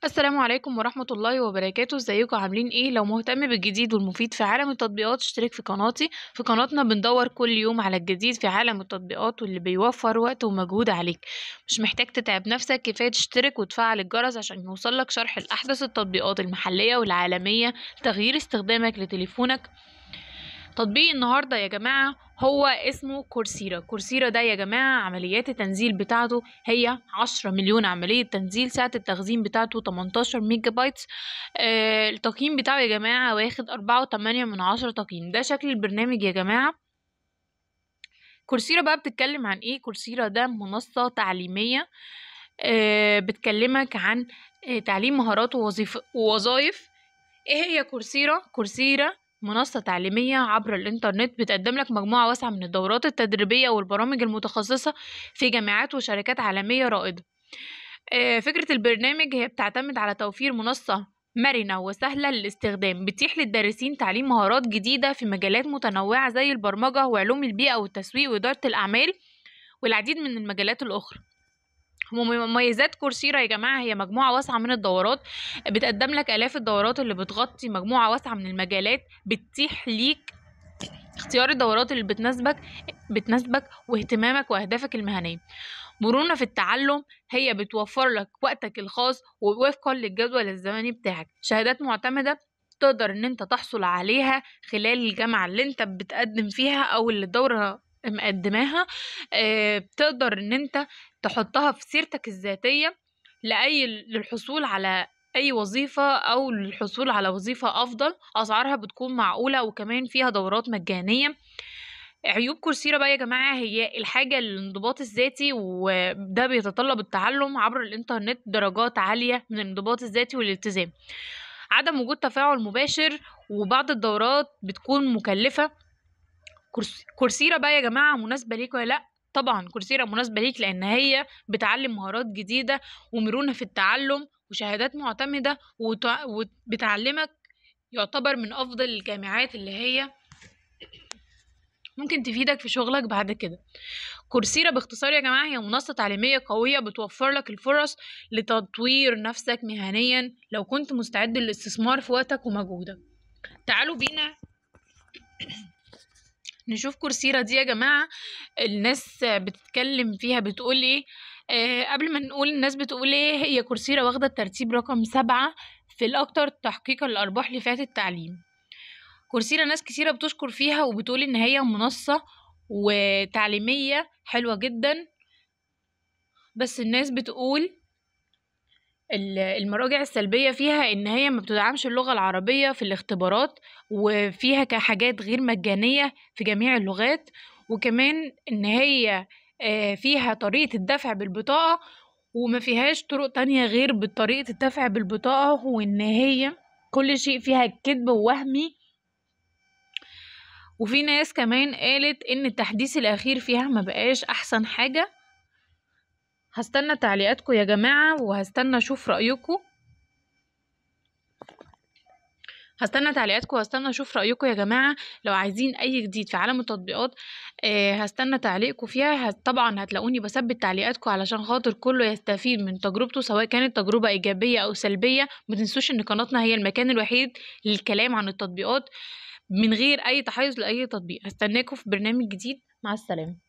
السلام عليكم ورحمة الله وبركاته. ازيكم عاملين ايه؟ لو مهتم بالجديد والمفيد في عالم التطبيقات اشترك في قناتي. في قناتنا بندور كل يوم على الجديد في عالم التطبيقات واللي بيوفر وقت ومجهود عليك. مش محتاج تتعب نفسك، كفاية تشترك وتفعل الجرس عشان يوصلك شرح الأحدث التطبيقات المحلية والعالمية لتغيير استخدامك لتليفونك. تطبيق النهاردة يا جماعة هو اسمه كورسيرا. كورسيرا ده يا جماعة عمليات التنزيل بتاعته هي 10 مليون عملية تنزيل. سعة التخزين بتاعته 18 ميجا بايتس. التقييم بتاعه يا جماعة واخد 4.8 تقييم. ده شكل البرنامج يا جماعة. كورسيرا بقى بتتكلم عن ايه؟ كورسيرا ده منصة تعليمية بتكلمك عن تعليم مهارات ووظائف. ايه هي كورسيرا؟ كورسيرا منصة تعليمية عبر الإنترنت بتقدم لك مجموعة واسعة من الدورات التدريبية والبرامج المتخصصة في جامعات وشركات عالمية رائدة. فكرة البرنامج هي بتعتمد على توفير منصة مرنة وسهلة للاستخدام، بتتيح للدارسين تعليم مهارات جديدة في مجالات متنوعة زي البرمجة وعلوم البيئة والتسويق وإدارة الأعمال والعديد من المجالات الأخرى. مميزات كورسيرا يا جماعة هي مجموعة واسعة من الدورات، بتقدم لك آلاف الدورات اللي بتغطي مجموعة واسعة من المجالات، بتتيح ليك اختيار الدورات اللي بتناسبك واهتمامك وأهدافك المهنية. مرونة في التعلم، هي بتوفر لك وقتك الخاص ووفقا للجدول الزمني بتاعك. شهادات معتمدة تقدر ان انت تحصل عليها خلال الجامعة اللي انت بتقدم فيها او اللي الدورة مقدماها. بتقدر ان انت تحطها في سيرتك الذاتية للحصول على اي وظيفة او للحصول على وظيفة افضل. اسعارها بتكون معقولة وكمان فيها دورات مجانية. عيوب كورسيرا بقى يا جماعة هي الحاجة الانضباط الذاتي، وده بيتطلب التعلم عبر الانترنت درجات عالية من الانضباط الذاتي والالتزام. عدم وجود تفاعل مباشر وبعض الدورات بتكون مكلفة. كورسيرا بقى يا جماعة مناسبة ليك ولا لأ؟ طبعا كورسيرا مناسبة ليك لأن هي بتعلم مهارات جديدة ومرونة في التعلم وشهادات معتمدة وبتعلمك. يعتبر من أفضل الجامعات اللي هي ممكن تفيدك في شغلك بعد كده. كورسيرا باختصار يا جماعة هي منصة تعليمية قوية بتوفر لك الفرص لتطوير نفسك مهنيا لو كنت مستعد للاستثمار في وقتك ومجهودك. تعالوا بينا نشوف كورسيرا دي يا جماعة الناس بتتكلم فيها بتقول ايه. قبل ما نقول الناس بتقول ايه، هي كورسيرا واخدة الترتيب رقم 7 في الأكتر تحقيقا للأرباح لفئات التعليم. كورسيرا ناس كتيرة بتشكر فيها وبتقول ان هي منصة وتعليمية حلوة جدا، بس الناس بتقول المراجع السلبية فيها ان هي ما بتدعمش اللغة العربية في الاختبارات، وفيها كحاجات غير مجانية في جميع اللغات، وكمان ان هي فيها طريقة الدفع بالبطاقة وما فيهاش طرق تانية غير بطريقة الدفع بالبطاقة، وان هي كل شيء فيها كذب ووهمي. وفي ناس كمان قالت ان التحديث الاخير فيها ما بقاش احسن حاجة. هستنى تعليقاتكم يا جماعة وهستنى اشوف رأيكم. يا جماعة. لو عايزين اي جديد في عالم التطبيقات هستنى تعليقكم فيها. طبعا هتلاقوني بثبت تعليقاتكم علشان خاطر كله يستفيد من تجربته سواء كانت تجربة ايجابية او سلبية. ما تنسوش ان قناتنا هي المكان الوحيد للكلام عن التطبيقات من غير اي تحيز لاي تطبيق. هستناكم في برنامج جديد. مع السلامة.